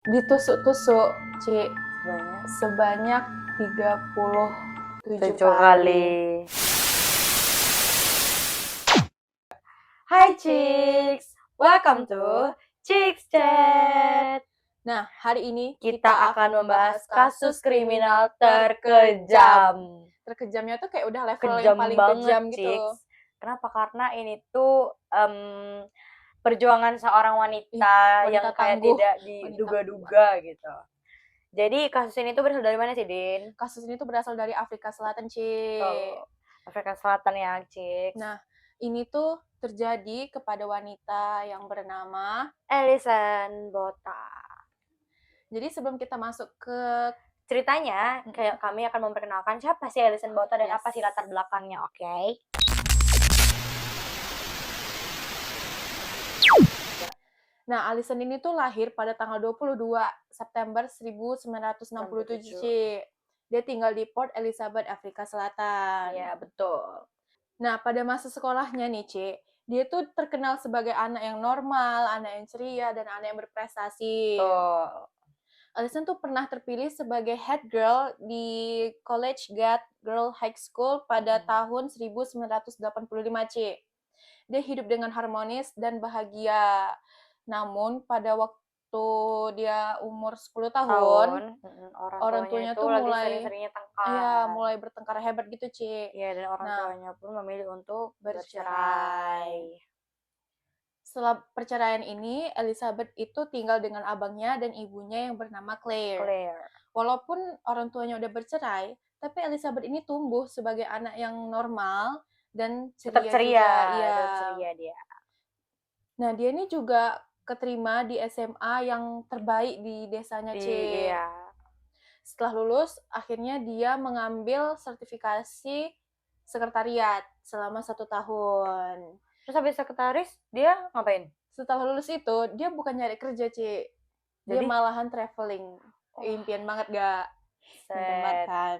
Ditusuk-tusuk, Ci, Sebanyak sebanyak 37 7 kali. kali. Hai Chicks, welcome to Chicks Chat. Nah, hari ini Kita akan membahas kasus kriminal terkejam. Terkejamnya tuh kayak udah level Kejam yang paling banget, kejam gitu. Chicks. Kenapa? Karena ini tuh perjuangan seorang wanita wanita yang kayak tangguh, tidak wanita diduga-duga gitu. Jadi kasus ini tuh berasal dari mana sih, Din? Kasus ini tuh berasal dari Afrika Selatan, Ci. Tuh, Afrika Selatan ya, Chicks. Nah, ini tuh terjadi kepada wanita yang bernama Alison Bota. Jadi sebelum kita masuk ke Ceritanya, kayak kami akan memperkenalkan siapa sih Alison Bota dan apa sih latar belakangnya, oke? Nah, Alison ini tuh lahir pada tanggal 22 September 1967, Ci. Dia tinggal di Port Elizabeth, Afrika Selatan. Iya, betul. Nah, pada masa sekolahnya nih, Ci, dia tuh terkenal sebagai anak yang normal, anak yang ceria, dan anak yang berprestasi. Betul. Alison tuh pernah terpilih sebagai head girl di College Gate Girl High School pada tahun 1985, Ci. Dia hidup dengan harmonis dan bahagia. Namun pada waktu dia umur 10 tahun, orang tuanya tuh lagi mulai sering-seringnya tengkar. Iya, mulai bertengkar hebat gitu, Ci. Iya, dan orang Nah, tuanya pun memilih untuk bercerai. Setelah perceraian ini, Elizabeth itu tinggal dengan abangnya dan ibunya yang bernama Claire. Walaupun orang tuanya udah bercerai, tapi Elizabeth ini tumbuh sebagai anak yang normal dan Tetap ceria ceria, juga. Iya. tetap ceria dia. Nah, dia ini juga keterima di SMA yang terbaik di desanya, C. Iya. Setelah lulus, akhirnya dia mengambil sertifikasi sekretariat selama 1 tahun. Terus habis sekretaris, dia ngapain? Setelah lulus itu, dia bukan nyari kerja, Ci. Dia Jadi? malahan traveling. Impian banget gak? Impian banget kan?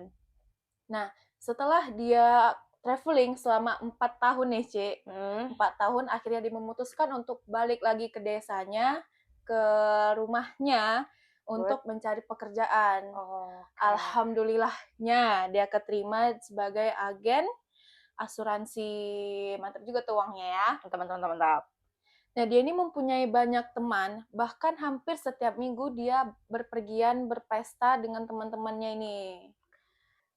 Nah, setelah dia traveling selama 4 tahun nih, Ci. 4 tahun akhirnya dia memutuskan untuk balik lagi ke desanya, ke rumahnya untuk mencari pekerjaan. Alhamdulillahnya dia keterima sebagai agen asuransi. Mantap juga tuh uangnya ya. Mantap. Nah, dia ini mempunyai banyak teman, bahkan hampir setiap minggu dia berpergian berpesta dengan teman-temannya ini.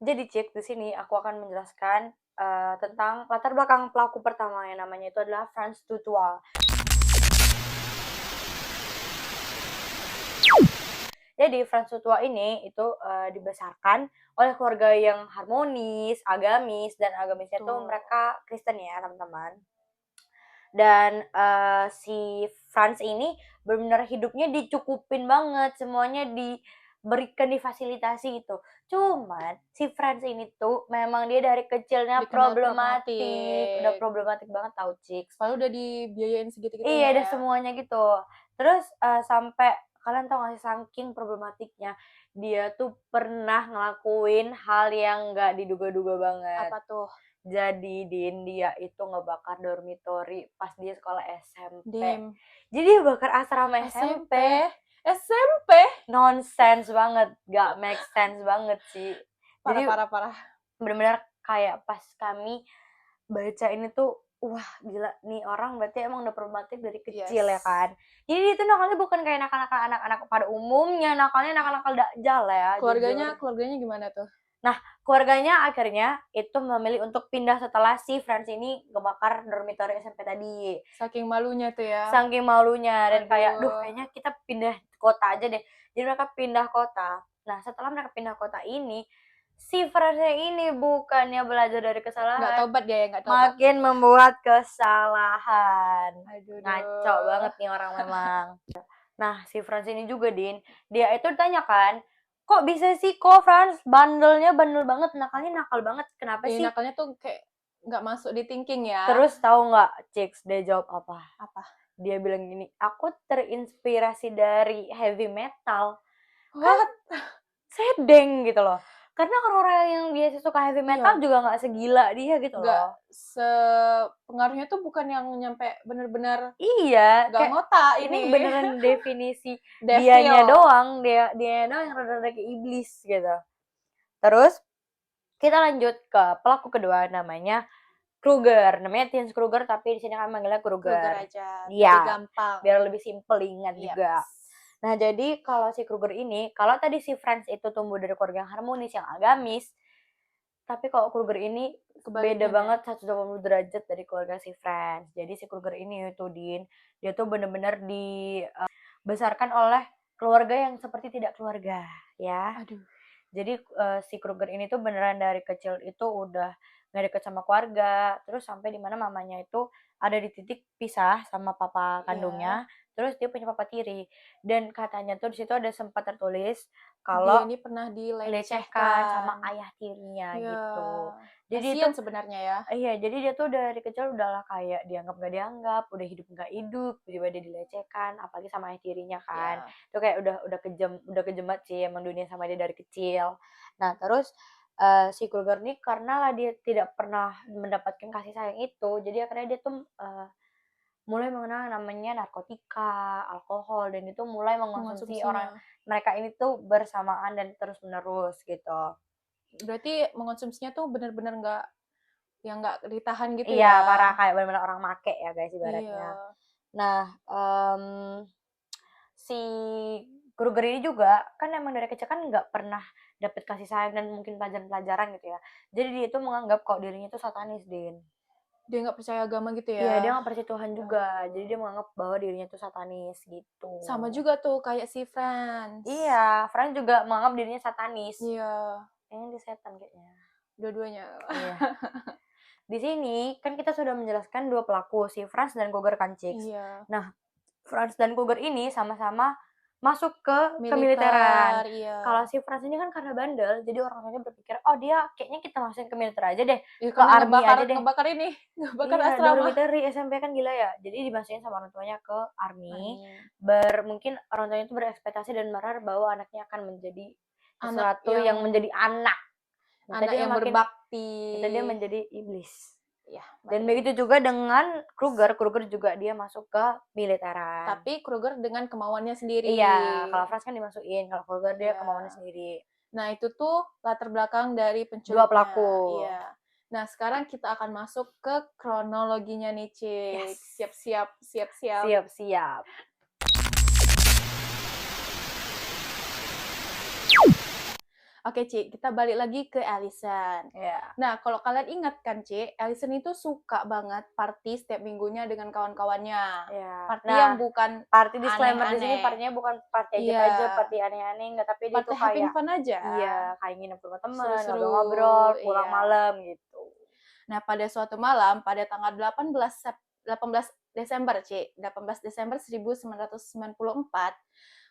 Jadi Cik, di sini aku akan menjelaskan tentang latar belakang pelaku pertama yang namanya itu adalah Franz Tutual. Jadi Franz Tutual ini itu dibesarkan oleh keluarga yang harmonis, agamis, dan agamisnya itu mereka Kristen ya teman-teman. Dan si Franz ini benar-benar hidupnya dicukupin banget, semuanya diberikan, difasilitasi gitu. Cuman si Franz ini tuh memang dia dari kecilnya problematik. Udah problematik banget tau, Cik. Padahal udah dibiayain segitu-gitu Iya, ya. ada semuanya gitu. Terus sampai kalian tau gak sih saking problematiknya, dia tuh pernah ngelakuin hal yang gak diduga-duga banget. Apa tuh? Jadi Din, dia itu ngebakar dormitory pas dia sekolah SMP. Damn. Jadi dia bakar asrama SMP. Nonsense banget, gak make sense banget sih. Parah. Bener-bener kayak pas kami baca ini tuh, wah gila nih orang berarti emang udah problematik dari kecil ya kan. Jadi itu nakalnya bukan kayak nakal-nakal anak-anak pada umumnya, nakalnya nakal-nakal dajal ya. Keluarganya gimana tuh? Nah, keluarganya akhirnya itu memilih untuk pindah setelah si Franz ini ngebakar dormitory SMP tadi. Saking malunya tuh ya. Saking malunya dan kayak, kayaknya kita pindah kota aja deh. Jadi mereka pindah kota. Nah, setelah mereka pindah kota ini, si Franz ini bukannya belajar dari kesalahan. Nggak tobat dia ya, nggak tobat. Makin membuat kesalahan. Aduh. Ngaco banget nih orang memang. Nah, si Franz ini juga, Din, dia itu ditanyakan, kok bisa sih kok Franz bandelnya bandel banget, nakalnya nakal banget, kenapa sih? Nakalnya tuh kayak nggak masuk di thinking ya. Terus tahu nggak, Cix, dia jawab apa? Apa? Dia bilang gini, aku terinspirasi dari heavy metal. What? Kan sedeng gitu loh. Karena orang-orang yang biasa suka heavy metal juga nggak segila dia gitu Nggak loh. pengaruhnya tuh bukan yang nyampe bener-bener Iya, nggak kayak ngotak ini ini. beneran definisi dianya Devil. doang, dia doang yang rada-rada kayak iblis gitu. Terus kita lanjut ke pelaku kedua namanya Kruger. Namanya Tins Kruger tapi di sini kami manggilnya Kruger Kruger. aja, lebih Iya, gampang. biar lebih simpel diingat Yep. juga. Nah, jadi kalau si Kruger ini, kalau tadi si Franz itu tumbuh dari keluarga yang harmonis, yang agamis, tapi kalau Kruger ini beda Kebalikannya. banget 180 derajat dari keluarga si Franz. Jadi si Kruger ini itu Din, dia tuh bener-bener dibesarkan oleh keluarga yang seperti tidak keluarga, ya. Aduh. Jadi si Kruger ini tuh beneran dari kecil itu udah gak deket sama keluarga, terus sampai dimana mamanya itu ada di titik pisah sama papa kandungnya, terus dia punya papa tiri. Dan katanya tuh di situ ada sempat tertulis kalau Dia ini pernah dilecehkan sama dilecehkan. ayah tirinya Iya. gitu. Jadi itu Kasian sebenarnya ya. iya, jadi dia tuh dari kecil udahlah kayak dianggap gak dianggap, udah hidup gak hidup, tiba-tiba dia dilecehkan, apalagi sama ayah tirinya kan. Iya. Itu kayak udah kejam banget sih emang dunia sama dia dari kecil. Nah, terus si Kruger nih karena lah dia tidak pernah mendapatkan kasih sayang itu, jadi akhirnya dia tuh mulai mengenal namanya narkotika, alkohol, dan itu mulai mengkonsumsi orang mereka ini tuh bersamaan dan terus-menerus gitu. Berarti mengkonsumsinya tuh benar-benar nggak ditahan gitu Iya, ya. parah kayak benar-benar orang make ya guys Iya. ibaratnya. Nah, si Kruger ini juga kan emang dari kecil kan nggak pernah dapet kasih sayang dan mungkin pelajaran-pelajaran gitu ya. Jadi dia tuh menganggap kok dirinya tuh satanis, Din. Dia nggak percaya agama gitu Iya, ya. dia nggak percaya Tuhan juga. Jadi dia menganggap bahwa dirinya tuh satanis gitu. Sama juga tuh kayak si Franz. Iya, Franz juga menganggap dirinya satanis. Iya. Kayaknya dia setan kayaknya. Dua-duanya. Iya. Di sini kan kita sudah menjelaskan dua pelaku, si Franz dan Kruger kan, Cix. Iya. Nah, Franz dan Kruger ini sama-sama masuk ke Militer, kemiliteran. iya. Kalau si Franz ini kan karena bandel, jadi orang tuanya berpikir, oh dia kayaknya kita masukin ke militer aja deh, Ya, ke karena army aja deh. ngebakar ini, ngebakar Iya, asrama. dormitory SMP kan gila ya. Jadi dimasukin sama orang tuanya ke army. Mungkin orang tuanya itu berekspektasi dan berharap bahwa anaknya akan menjadi sesuatu yang menjadi anak. Anak yang berbakti. Itu dia menjadi iblis. Ya, dan begitu juga dengan Kruger juga dia masuk ke militeran. Tapi Kruger dengan kemauannya sendiri. Iya, kalau Franz kan dimasukin, kalau Kruger dia kemauannya sendiri. Nah, itu tuh latar belakang dari penculiknya. Dua pelaku. Iya. Nah, sekarang kita akan masuk ke kronologinya nih, Cik. Yes. Siap-siap. Siap-siap. Oke, Ci, kita balik lagi ke Allison. Yeah. Nah, kalau kalian ingat kan, Ci, Allison itu suka banget party setiap minggunya dengan kawan-kawannya. Yeah. Party yang bukan party disclaimer di sini aneh-aneh. partinya bukan party aja, party aneh-aneh enggak, tapi dia Party tuh having kayak fun aja. Iya, kayak nginep rumah teman, Seru-seru, ngobrol-ngobrol, pulang malam gitu. Nah, pada suatu malam pada tanggal 18 Desember, Ci, 18 Desember 1994,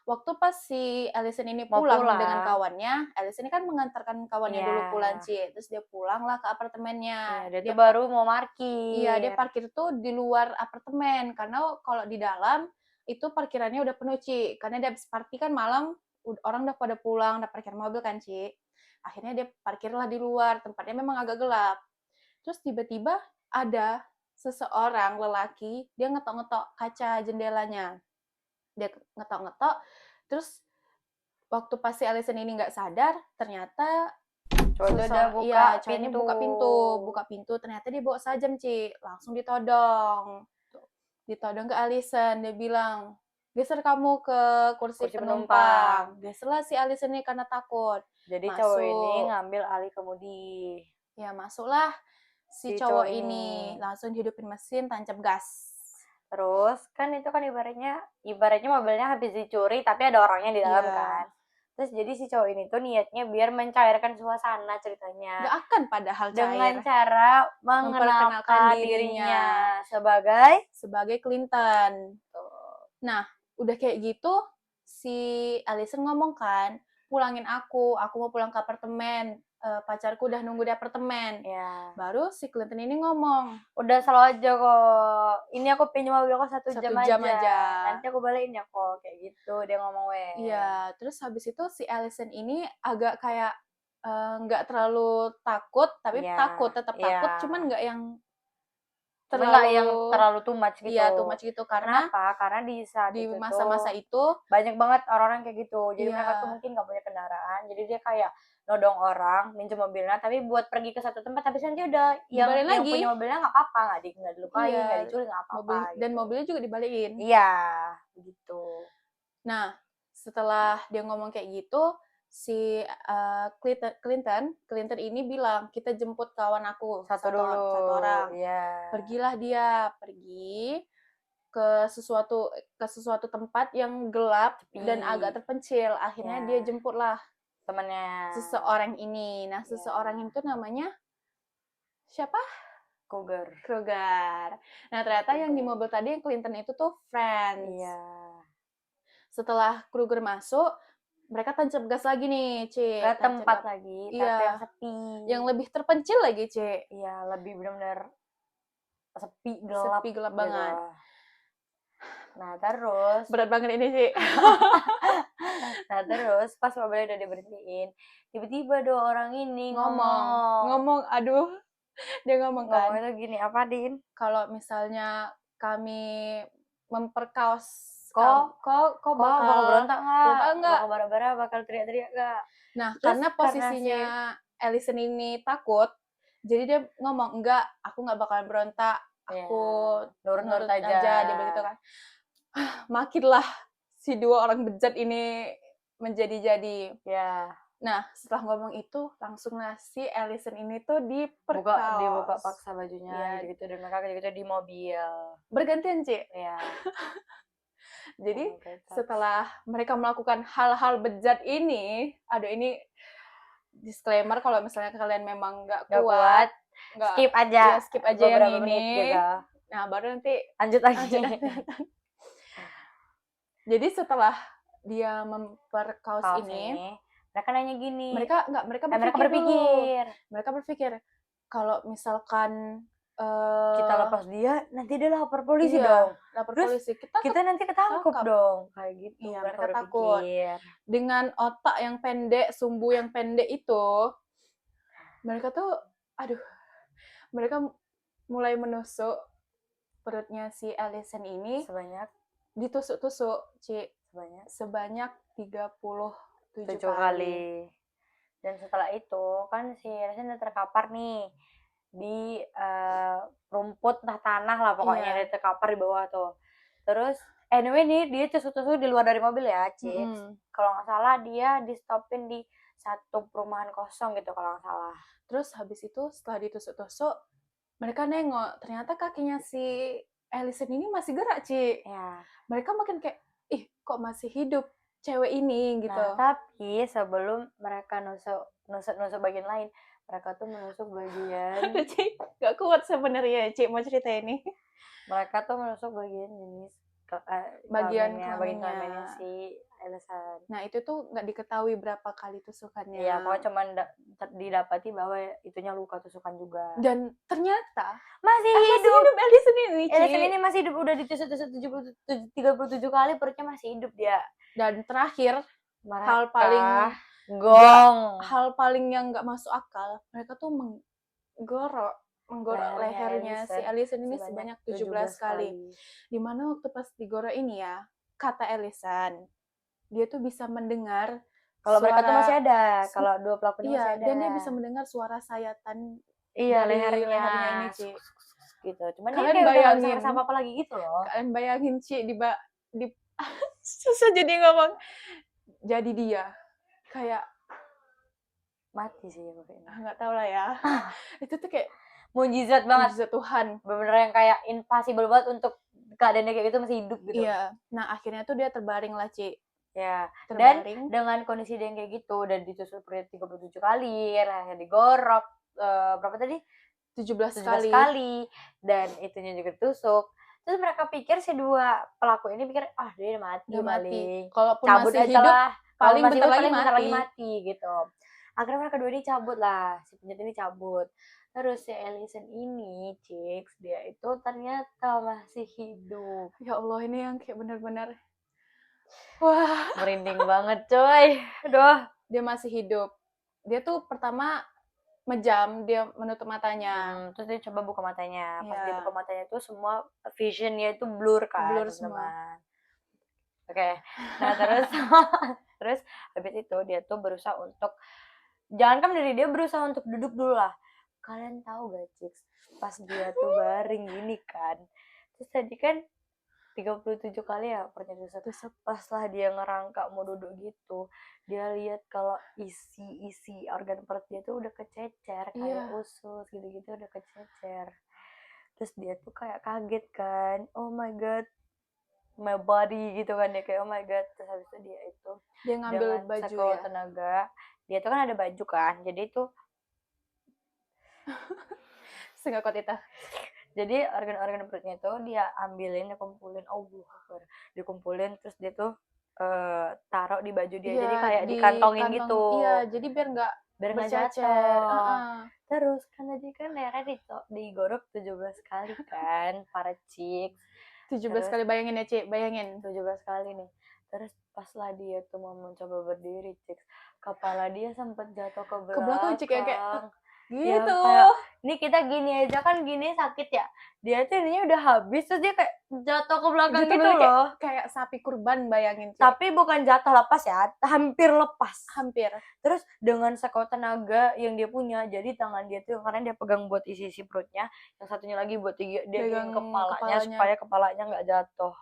waktu pas si Allison ini pulang dengan kawannya, Allison ini kan mengantarkan kawannya dulu pulang, Ci. Terus dia pulang lah ke apartemennya. Dia tuh baru mau parkir. Iya, dia parkir tuh di luar apartemen. Karena kalau di dalam, itu parkirannya udah penuh, Ci. Karena dia habis party kan malam, orang udah pada pulang, udah parkir mobil kan, Ci. Akhirnya dia parkirlah di luar, tempatnya memang agak gelap. Terus tiba-tiba ada seseorang lelaki, dia ngetok-ngetok kaca jendelanya. Dia ngetok-ngetok, terus waktu pas si Allison ini nggak sadar, ternyata cowoknya buka pintu, ternyata dia bawa sajam, Ci. Langsung ditodong ke Allison, dia bilang, geser kamu ke kursi penumpang. Geserlah si Allison ini karena takut. Jadi cowok ini ngambil alih kemudi. Ya, masuklah si cowok ini, langsung hidupin mesin, tancap gas. Terus kan itu kan ibaratnya mobilnya habis dicuri tapi ada orangnya di dalam kan. Terus jadi si cowok ini tuh niatnya biar mencairkan suasana ceritanya. Gak akan padahal cair. Dengan cara memperkenalkan dirinya sebagai Clinton. Nah, udah kayak gitu si Allison ngomong kan, pulangin aku mau pulang ke apartemen. Pacarku udah nunggu di apartemen. Ya. Baru si Clinton ini ngomong, udah selalu aja kok, ini aku pinjam mobil kok 1 jam aja. Nanti aku balikin ya kok, kayak gitu dia ngomong Iya, terus habis itu si Allison ini agak kayak nggak terlalu takut, tapi Iya, tetap iya. takut, cuman nggak yang Cuma nggak yang terlalu terlalu too much gitu. iya too much gitu, karena Kenapa? Karena di saat di itu masa-masa tuh itu banyak banget orang-orang kayak gitu. Jadi mereka tuh iya mungkin nggak punya kendaraan, jadi dia kayak nodong orang, minjem mobilnya, tapi buat pergi ke satu tempat, tapi nanti udah dibalikin yang lagi. punya mobilnya nggak apa-apa, nggak dilukai, nggak Iya, diculik, nggak apa-apa dan gitu. mobilnya juga dibalikin. Iya, gitu. Nah, setelah dia ngomong kayak gitu, si Clinton ini bilang, kita jemput kawan aku Satu satu orang. iya. Pergilah dia, pergi ke sesuatu tempat yang gelap dan agak Sepi. terpencil. Akhirnya Ya, dia jemputlah temennya. seseorang ini. Nah, Ya, seseorang itu namanya siapa? Cougar. Kruger. Nah, ternyata yang di mobil tadi yang Clinton itu tuh friends. Iya. Setelah Kruger masuk, mereka tancap gas lagi nih, Ke Cik. tempat lagi, tapi Iya, yang sepi. yang lebih terpencil lagi, Cik. Iya, lebih benar-benar sepi, gelap Sepi, gelap gitu. banget. Nah, terus Berat banget ini, Cik. nah, terus pas mobilnya udah diberhentiin, tiba-tiba dua orang ini Ngomong, aduh. Dia ngomong kan, ngomongnya gini, apa Din? kalau misalnya kami memperkaos Kok bakal berontak nggak? bakal bara-bara, bakal teriak-teriak nggak? Nah, Terus karena karena posisinya Ellison ini takut, jadi dia ngomong, enggak, aku nggak bakalan berontak, aku nurut-nurut nurut aja. aja, dia begitu kan. Makinlah si dua orang bejat ini menjadi-jadi. Ya, Nah, setelah ngomong itu, langsunglah si Ellison ini tuh dibuka diperkaos. paksa bajunya Ya, gitu, dan mereka gitu di mobil. bergantian, Ci. Ya. Jadi Oh my God. setelah mereka melakukan hal-hal bejat ini, aduh ini disclaimer kalau misalnya kalian memang nggak kuat, skip aja. ya skip aja yang beberapa menit ini. gitu. Nah, baru nanti Lanjut lagi. Jadi setelah dia memperkaos Kaos ini, mereka nanya gini. mereka berpikir berpikir. Mereka berpikir kalau misalkan Kita lepas dia, nanti dia lapor polisi iya, dong. lapor Terus polisi. kita nanti ketangkep dong. Kayak gitu. Iya, mereka mereka takut. berpikir. Dengan otak yang pendek, sumbu yang pendek itu, mereka tuh, aduh, mereka mulai menusuk perutnya si Ellison ini Sebanyak ditusuk-tusuk, Ci. sebanyak 37 kali. Dan setelah itu kan si Ellison udah terkapar nih di rumput entah tanah lah pokoknya. Dia terkapar di bawah tuh. Terus anyway nih dia tusuk-tusuk di luar dari mobil ya, Cik. Kalau nggak salah dia di stopin di satu perumahan kosong gitu kalau nggak salah. Terus habis itu setelah ditusuk-tusuk, mereka nengok, ternyata kakinya si Ellison ini masih gerak, Ci. Ya. Mereka makin kayak, ih kok masih hidup cewek ini gitu. Nah, tapi sebelum mereka nusuk bagian lain, mereka tuh menusuk bagian. Aduh, Ci, gak kuat sebenarnya, Ci, mau cerita ini. Mereka tuh menusuk bagian jenis bagian kelaminnya si Ellison. Nah, itu tuh nggak diketahui berapa kali tusukannya. Iya, pokoknya cuma didapati bahwa itunya luka tusukan juga. Dan ternyata masih hidup Ellison ini, Ci. Ellison ini masih hidup, udah ditusuk-tusuk 37 kali, perutnya masih hidup dia. Dan terakhir, hal paling yang nggak masuk akal, mereka tuh menggorok lehernya si Ellison ini sebanyak 17 kali. Dimana waktu pas digorok ini ya, kata Ellison, dia tuh bisa mendengar kalau mereka tuh masih ada, kalau dua pelakunya masih ada. Dan dia bisa mendengar suara sayatan dari lehernya ini, Ci. Gitu. Cuman dia kayak udah gak bisa apa-apa lagi gitu loh. Kalian bayangin, Ci, susah jadi ngomong. Jadi dia kayak mati sih pokoknya. Nggak tahu lah ya. Itu tuh kayak mujizat banget. Mujizat Tuhan. Bener-bener yang kayak impossible banget untuk keadaannya kayak gitu masih hidup gitu. Iya. Nah, akhirnya tuh dia terbaring lah, Ci. Ya. Terbaring. Dan dengan kondisi dia yang kayak gitu, dan ditusuk 37 kali, ya digorok berapa tadi? 17 kali. Dan itunya juga tusuk. Terus mereka pikir si dua pelaku ini pikir, dia mati paling. Kalaupun cabut masih aja hidup, lah. paling bentar lagi mati gitu. Akhirnya mereka dua ini cabut lah. Si penjahat ini cabut. Terus si Ellison ini, Cix, dia itu ternyata masih hidup. Ya Allah, ini yang kayak benar-benar wah, merinding banget, coy. Aduh, dia masih hidup. dia tuh pertama menjam, dia menutup matanya. Terus dia coba buka matanya. Pas dia Iya. buka matanya itu semua visionnya itu blur kan, Blur semua. teman-teman. Oke. Nah, terus terus habis itu dia tuh berusaha untuk jangankan dari dia berusaha untuk duduk dulu lah. Kalian tahu gak, Cix? Pas dia tuh baring gini kan. Terus tadi kan 37 kali ya perutnya tusuk. Pas lah dia ngerangkak mau duduk gitu, dia lihat kalau isi organ perut dia tuh udah kececer, kayak Iya. usus gitu-gitu udah kececer. Terus dia tuh kayak kaget kan, oh my god, my body gitu kan, dia kayak oh my god. Terus habis itu Dia ngambil dengan baju sekuat ya. tenaga, dia tuh kan ada baju kan, jadi itu Sehingga kuat itu. jadi organ-organ perutnya itu dia ambilin, dia kumpulin, dikumpulin, terus dia tuh taruh di baju dia, Iya, jadi kayak di dikantongin kantong. gitu, Iya, jadi biar nggak biar nggak bercecer. jatuh. Terus kan tadi kan Rere digorok 17 kali kan, para chicks. 17 Terus kali, bayangin ya, Ci, bayangin. 17 kali nih. Terus pas lah dia tuh mau mencoba berdiri, chicks, kepala dia sempat jatuh ke Ke belakang, Ci, kayak Ya, gitu. kayak ini kita gini aja kan gini sakit ya. Dia tuh ininya udah habis, terus dia kayak jatuh ke belakang Jatuh gitu balik loh. kayak sapi kurban, bayangin, Ci. Tapi bukan jatuh lepas ya, hampir lepas. Hampir. Terus dengan sekuat tenaga yang dia punya, jadi tangan dia tuh karena dia pegang buat isi perutnya, yang satunya lagi buat dia pegang kepalanya supaya kepalanya nggak jatuh.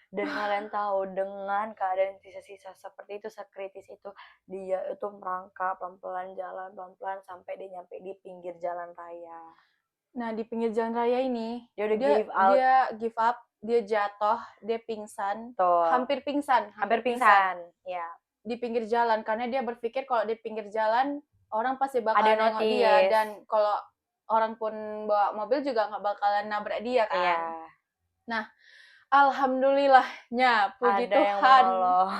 Dan kalian tahu dengan keadaan sisa-sisa seperti itu, sekritis itu, dia itu merangkak pelan-pelan jalan pelan-pelan sampai dia nyampe di pinggir jalan raya. Nah, di pinggir jalan raya ini Dia udah dia give up, dia jatuh, dia pingsan. Tuh. Hampir pingsan. Ya. Di pinggir jalan karena dia berpikir kalau di pinggir jalan orang pasti bakal Ada nengok notice. dia, dan kalau orang pun bawa mobil juga nggak bakalan nabrak dia kan. Iya. Nah, alhamdulillahnya, puji Ada Tuhan, yang menolong.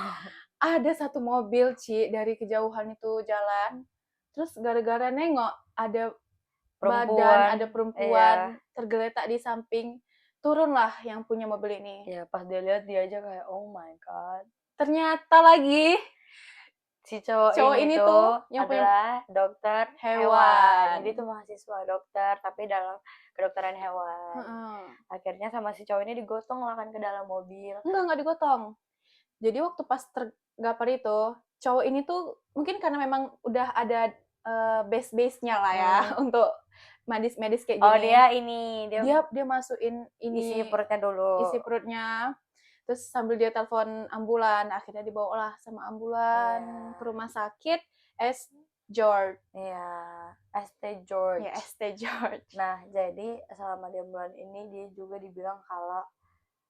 ada satu mobil, Ci, dari kejauhan itu jalan. Terus gara-gara nengok ada badan, ada perempuan tergeletak di samping, turunlah yang punya mobil ini. Ya, pas dia lihat dia aja kayak oh my god. Ternyata lagi Si cowok ini tuh yang adalah dokter hewan. Jadi tuh mahasiswa dokter tapi dalam kedokteran hewan. Akhirnya sama si cowok ini digotong lah kan ke dalam mobil. Enggak digotong. Jadi waktu pas tergapar itu, cowok ini tuh mungkin karena memang udah ada base-nya lah ya untuk medis kayak gini. Oh, dia masukin ini isi perutnya dulu. Isi perutnya. Terus sambil dia telepon ambulan, akhirnya dibawalah sama ambulan ke rumah sakit St. George. Iya, St. George. Ya, St. George. Nah, jadi selama di ambulan ini dia juga dibilang kalau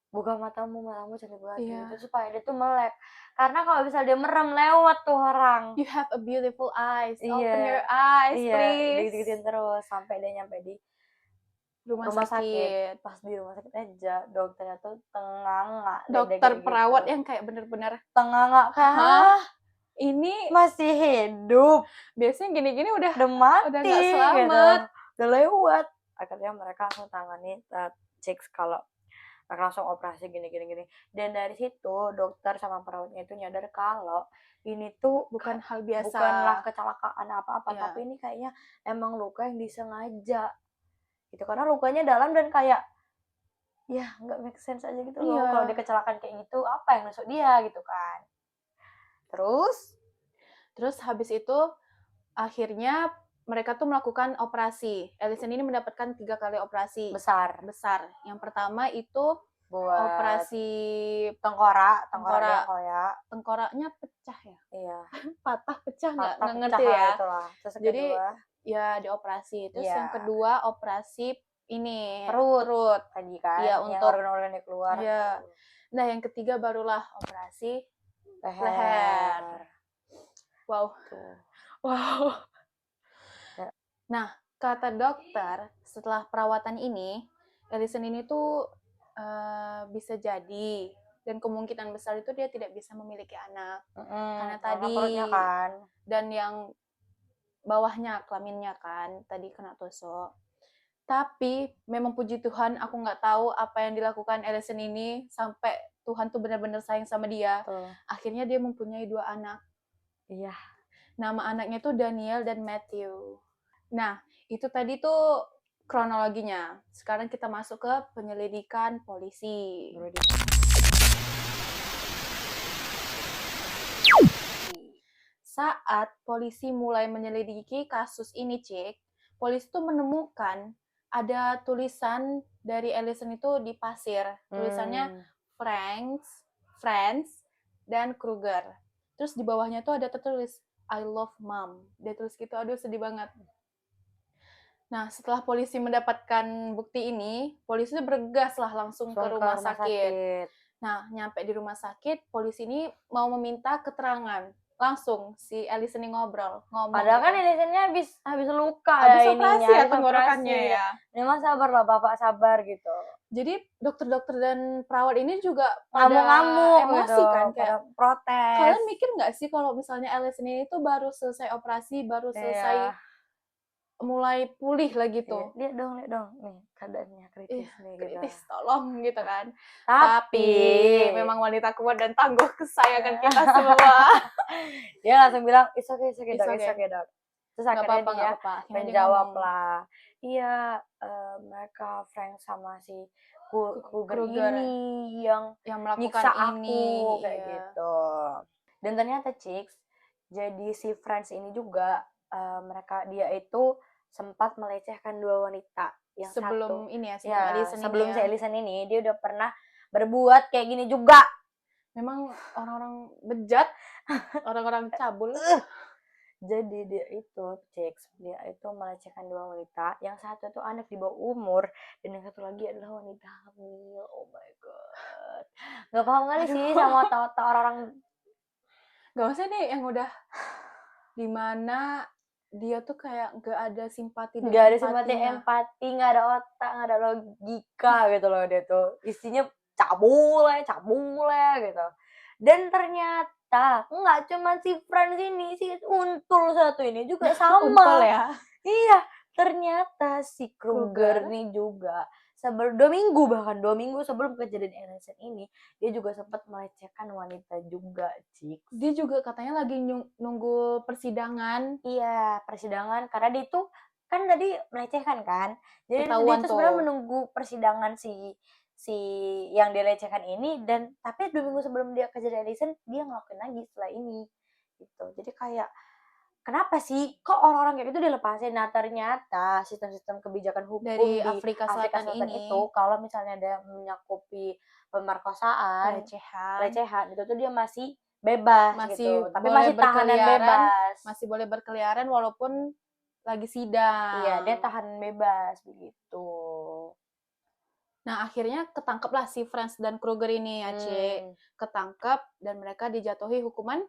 buka matamu cantik banget gitu supaya dia tuh melek. Karena kalau misalnya dia merem lewat tuh orang. You have a beautiful eyes. Open your eyes, please. Digigitin terus sampai dia nyampe di rumah sakit. Pas di rumah sakit aja dokternya tuh tenganga. Dokter perawat yang kayak bener-bener tenganga kan. Ini masih hidup. Biasanya gini-gini udah mati. Udah gak selamat. Gitu. Udah lewat. Akhirnya mereka langsung tangani cek kalau mereka langsung operasi gini. Dan dari situ dokter sama perawatnya itu nyadar kalau ini tuh bukan hal biasa. Bukanlah kecelakaan apa-apa, tapi ini kayaknya emang luka yang disengaja. Gitu, karena lukanya dalam dan kayak ya nggak make sense aja gitu loh. Kalau dia kecelakaan kayak gitu, apa yang nusuk dia gitu kan. Terus habis itu akhirnya mereka tuh melakukan operasi. Ellison ini mendapatkan 3 kali operasi besar. Yang pertama itu buat operasi tengkoraknya pecah ya. Iya. Patah pecah nggak ngerti ya. Jadi ya dioperasi. Terus yang kedua operasi ini perut tadi kan. Ya, untuk organ-organ keluar. Ya. Nah, yang ketiga barulah operasi leher. Wow. Nah, kata dokter setelah perawatan ini, Ellison ini tuh bisa jadi dan kemungkinan besar itu dia tidak bisa memiliki anak karena tadi kan. Dan yang bawahnya kelaminnya kan tadi kena tusuk. Tapi memang puji Tuhan aku nggak tahu apa yang dilakukan Ellison ini sampai Tuhan tuh benar-benar sayang sama dia. Akhirnya dia mempunyai 2 anak. Iya. Nama anaknya tuh Daniel dan Matthew. Nah, itu tadi tuh kronologinya. Sekarang kita masuk ke penyelidikan polisi. Saat polisi mulai menyelidiki kasus ini, Cik, polisi tuh menemukan ada tulisan dari Ellison itu di pasir. Tulisannya Franz, dan Kruger. Terus di bawahnya tuh ada tertulis I love mom. Dia tulis gitu, aduh sedih banget. Nah, setelah polisi mendapatkan bukti ini, polisi bergegas lah langsung ke rumah sakit. Nah, nyampe di rumah sakit, polisi ini mau meminta keterangan. Langsung si Ellison ini ngomong. Padahal kan Ellisonnya habis luka habis ya operasi ininya, ya habis tenggorokannya operasi. ya. Memang sabar lah Bapak, sabar gitu. Jadi dokter-dokter dan perawat ini juga pada Ngamuk-ngamuk emosi gitu, kan, kayak pada protes. kalian mikir nggak sih kalau misalnya Ellison ini tuh baru selesai operasi, baru selesai mulai pulih lagi tuh. Lihat dong, nih keadaannya kritis nih gitu. Kritis, tolong gitu kan. Tapi memang wanita kuat dan tangguh kesayangan kita semua. Dia langsung bilang it's okay It's dok. Terus akhirnya dia menjawab lah, iya mereka Frank sama si Kruger ini yang melakukan nyiksa ini, aku kayak gitu. Dan ternyata Chicks, jadi si Franz ini juga dia itu sempat melecehkan dua wanita. Yang sebelum satu, ini ya, sebelum si Ellison ini dia udah pernah berbuat kayak gini juga. Memang orang-orang bejat, orang-orang cabul. Jadi dia itu melecehkan dua wanita. Yang satu itu anak di bawah umur, dan yang satu lagi adalah wanita hamil. Oh my god, nggak paham kali sih sama otak orang-orang. Gak usah deh yang udah dimana dia tuh kayak nggak ada simpati, nggak ada empati, nggak ada otak, nggak ada logika gitu loh. Dia tuh isinya cabul ya gitu. Dan ternyata nggak cuma si Franz ini, si Untul satu ini juga sama. Untul ya? Iya, ternyata si Kruger nih juga dua minggu sebelum kejadian Ellison ini, dia juga sempat melecehkan wanita juga, Cik. Dia juga katanya lagi nunggu persidangan. Iya, persidangan, karena dia tuh kan tadi melecehkan kan. Jadi dia tuh sebenarnya menunggu persidangan si yang dilecehkan ini, dan tapi 2 minggu sebelum dia kejadian Ellison, dia ngelakuin lagi setelah ini gitu. Jadi kayak kenapa sih kok orang-orang kayak gitu dilepasin? Nah, ternyata sistem-sistem kebijakan hukum dari di Afrika Selatan ini itu, kalau misalnya ada menyakupi pemerkosaan, pelecehan itu tuh dia masih bebas gitu, tapi masih tahanan bebas, masih boleh berkeliaran walaupun lagi sidang. Iya, dia tahanan bebas begitu. Nah, akhirnya ketangkeplah si Franz dan Kruger ini ya, Cik. Ketangkep dan mereka dijatuhi hukuman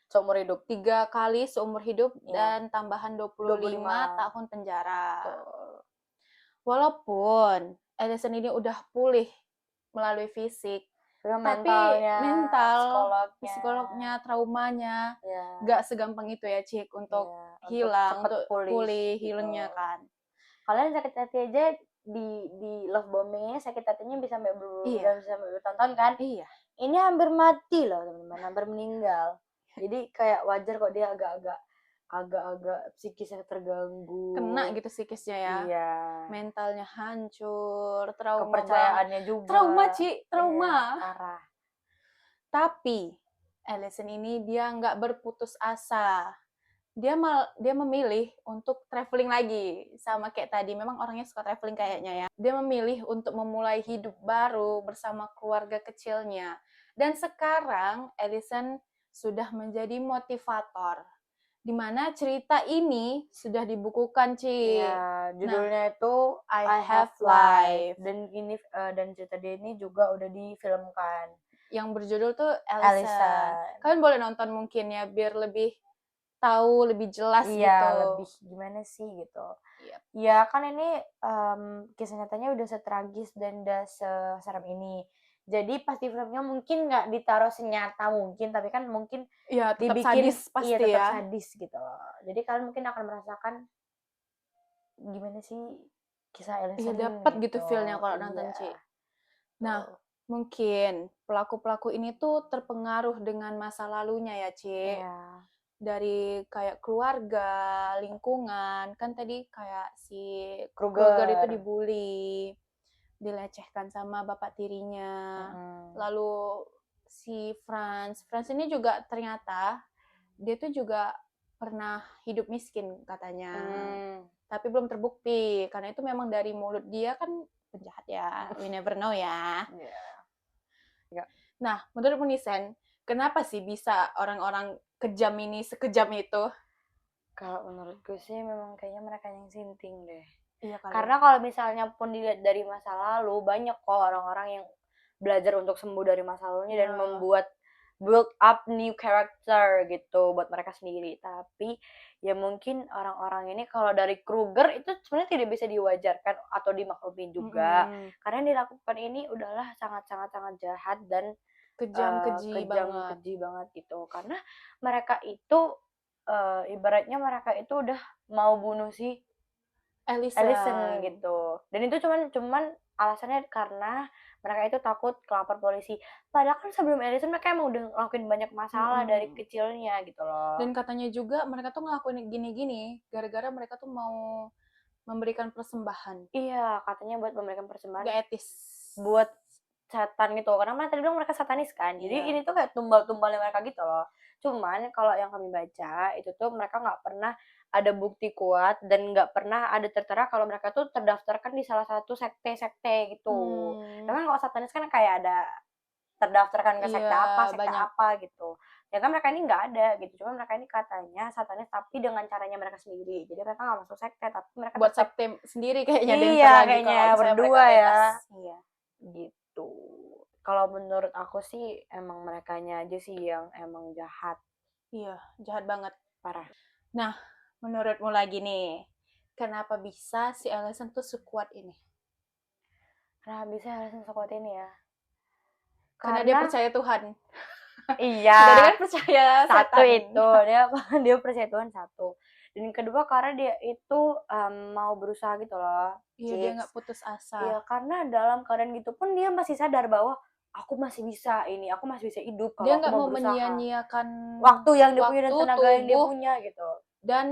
seumur hidup. 3 kali seumur hidup dan tambahan 25 tahun penjara. Walaupun Ellison ini udah pulih melalui fisik, tapi psikolognya, traumanya gak segampang itu ya, Cik, untuk hilang, untuk pulih healingnya kan. Kalian sakit hati aja di love bombingnya, sakit hatinya bisa sampai bertahun-tahun kan. Iya. Ini hampir mati loh teman-teman, hampir meninggal. Jadi kayak wajar kok dia agak psikisnya terganggu. Kena gitu psikisnya ya. Iya. Mentalnya hancur, trauma. Kepercayaannya juga. Trauma, Ci, trauma. Iya, parah. Tapi Ellison ini dia nggak berputus asa. Dia memilih untuk traveling lagi, sama kayak tadi. Memang orangnya suka traveling kayaknya ya. Dia memilih untuk memulai hidup baru bersama keluarga kecilnya. Dan sekarang Ellison sudah menjadi motivator, di mana cerita ini sudah dibukukan, Ci. Ya, judulnya itu I Have Life. Dan cerita dia ini juga udah difilmkan. Yang berjudul tuh Ellison. Kalian boleh nonton mungkin ya, biar lebih tahu, lebih jelas gitu. Iya, lebih gimana sih gitu. Ya kan ini kisah nyatanya udah setragis dan udah seserem ini. Jadi pasti filmnya mungkin nggak ditaruh senyata mungkin, tapi kan mungkin dibikin sadis pasti tetap sadis gitu loh. Jadi kalian mungkin akan merasakan gimana sih kisah Ellison. Iya, dapat gitu feel-nya kalau nonton, Ci. Nah, mungkin pelaku-pelaku ini tuh terpengaruh dengan masa lalunya ya, Ci. dari kayak keluarga, lingkungan. Kan tadi kayak si Kruger. Kruger itu dibully, dilecehkan sama bapak tirinya. Lalu si Franz ini juga ternyata dia tuh juga pernah hidup miskin katanya. Tapi belum terbukti karena itu memang dari mulut dia kan penjahat ya. We never know ya. Yeah. Nah, menurut Nisen, kenapa sih bisa orang-orang kejam ini sekejam itu? Kalau menurutku sih memang kayaknya mereka yang sinting deh. Iya kali. Karena kalau misalnya pun dilihat dari masa lalu, banyak kok orang-orang yang belajar untuk sembuh dari masa lalunya dan membuat build up new character gitu buat mereka sendiri. Tapi ya mungkin orang-orang ini kalau dari Kruger itu sebenarnya tidak bisa diwajarkan atau dimaklumin juga. Karena yang dilakukan ini udahlah sangat-sangat jahat dan keji banget gitu. Karena mereka itu ibaratnya mereka itu udah mau bunuh si Allison gitu. Dan itu cuman alasannya karena mereka itu takut kelapor polisi. Padahal kan sebelum Allison mereka emang udah ngelakuin banyak masalah dari kecilnya gitu loh. Dan katanya juga mereka tuh ngelakuin gini-gini gara-gara mereka tuh mau memberikan persembahan. Iya, katanya buat memberikan persembahan. Gak etis. Buat setan gitu. Karena tadi bilang mereka satanis kan. Jadi ini tuh kayak tumbal-tumbalnya mereka gitu loh. Cuman kalau yang kami baca itu tuh mereka nggak pernah ada bukti kuat dan nggak pernah ada tertera kalau mereka tuh terdaftarkan di salah satu sekte gitu. Memang kalau satanis kan kayak ada terdaftarkan ke sekte apa gitu. Ya kan mereka ini nggak ada gitu. Cuma mereka ini katanya satanis tapi dengan caranya mereka sendiri. Jadi mereka nggak masuk sekte tapi mereka buat sekte sendiri kayaknya. Iya kayaknya berdua ya. Iya gitu. Kalau menurut aku sih emang merekanya aja sih yang emang jahat. Iya, jahat banget. Parah. Nah, menurutmu lagi nih, kenapa bisa si Allison tuh sekuat ini? Kenapa bisa Allison sekuat ini ya? Karena dia percaya Tuhan. Iya. Jadi kan percaya satu setan. Itu dia percaya Tuhan satu. Dan yang kedua karena dia itu mau berusaha gitu loh. Iya, dia nggak putus asa. Iya, karena dalam keadaan gitu pun dia masih sadar bahwa aku masih bisa ini, aku masih bisa hidup kalau dia aku mau berusaha. Dia nggak mau menyia-nyiakan waktu yang dia punya dan tenaga yang dia punya gitu. Dan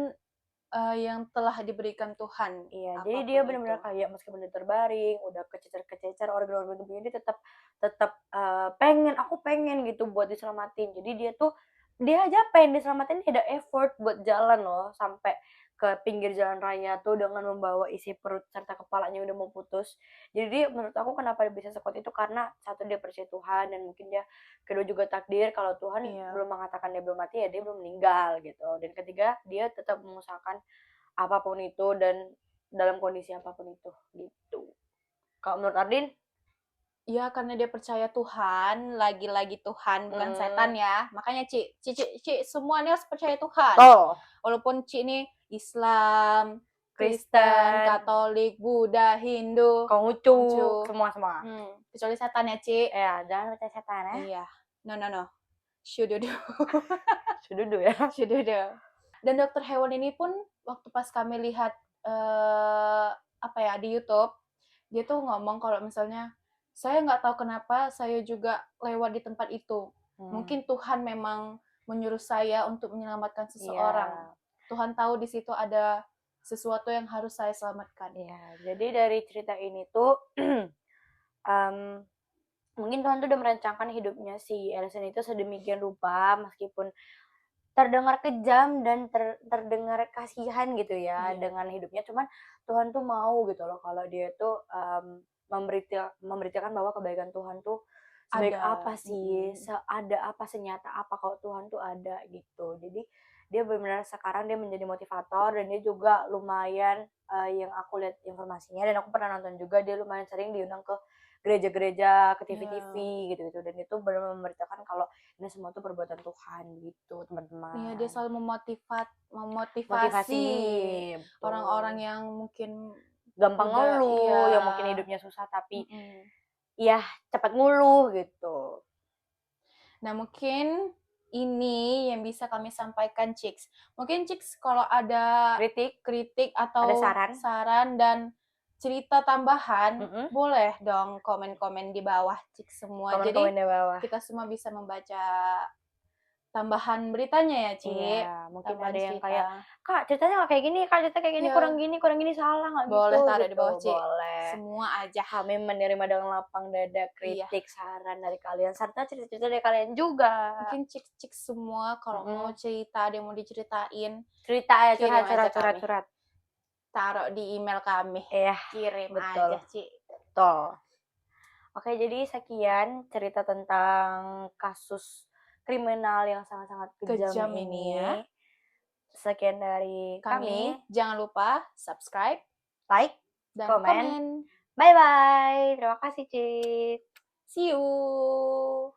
yang telah diberikan Tuhan. Iya, jadi dia benar-benar kayak meskipun dia terbaring, udah kececer-kececer organ-organ tubuhnya dia tetap aku pengen gitu buat diselamatin. Jadi dia aja pengen diselamatin, dia ada effort buat jalan loh sampai ke pinggir jalan raya tuh dengan membawa isi perut serta kepalanya udah mau putus. Jadi menurut aku kenapa dia bisa sekuat itu karena satu dia percaya Tuhan dan mungkin dia kedua juga takdir kalau Tuhan belum mengatakan dia belum mati ya dia belum meninggal gitu. Dan ketiga dia tetap mengusahakan apapun itu dan dalam kondisi apapun itu gitu. Kalau menurut Ardin? Ya karena dia percaya Tuhan, lagi-lagi Tuhan bukan setan ya. Makanya Ci semuanya harus percaya Tuhan. Walaupun Ci ini Islam, Kristen, Katolik, Buddha, Hindu, Konghucu, semua. Kecuali setan ya Ci. Ya, jangan percaya setan ya. Iya. No. Shududu. Shududu ya. Shududu. Dan dokter hewan ini pun waktu pas kami lihat di YouTube, dia tuh ngomong kalau misalnya saya nggak tahu kenapa saya juga lewat di tempat itu. Mungkin Tuhan memang menyuruh saya untuk menyelamatkan seseorang. Tuhan tahu di situ ada sesuatu yang harus saya selamatkan. Iya, jadi dari cerita ini tuh mungkin Tuhan tuh udah merancangkan hidupnya si Allison itu sedemikian rupa meskipun terdengar kejam dan terdengar kasihan gitu ya dengan hidupnya, cuman Tuhan tuh mau gitu loh kalau dia tuh memberitakan bahwa kebaikan Tuhan tuh sebaik apa sih, seada apa, senyata apa kalau Tuhan tuh ada gitu. Jadi dia benar-benar sekarang dia menjadi motivator dan dia juga lumayan yang aku lihat informasinya dan aku pernah nonton juga dia lumayan sering diundang ke gereja-gereja, ke TV-TV gitu dan itu benar-benar memberitakan kalau ini semua tuh perbuatan Tuhan gitu teman-teman. Iya, dia selalu memotivasi orang-orang yang mungkin gampang ngeluh, yang mungkin hidupnya susah tapi ya cepat ngeluh gitu. Nah mungkin ini yang bisa kami sampaikan Cix. Mungkin Cix kalau ada kritik atau ada saran dan cerita tambahan, boleh dong komen-komen di bawah Cix semua. Jadi di bawah. kita semua bisa membaca tambahan beritanya ya, Ci. Iya, mungkin Tambahan ada yang cerita. kayak, "Kak, ceritanya nggak kayak gini, Kak, cerita kayak gini, Iya. kurang gini, salah nggak gitu?" Boleh taruh di gitu. bawah, Ci. Boleh. Semua aja. Kami menerima dengan lapang dada Iya. kritik, saran dari kalian, serta cerita-cerita dari kalian juga. Mungkin cik-cik semua kalau mau Mm-mm. cerita, ada yang mau diceritain, Cerita aja, Kirim aja curhat. taruh di email kami. Iya, Kirim betul. aja, Ci. Betul. Oke, jadi sekian cerita tentang kasus kriminal yang sangat-sangat kejam Kejam ini ya. Sekian dari kami. Jangan lupa subscribe, Like, dan komen. komen. Bye-bye. Terima kasih, Cik. See you.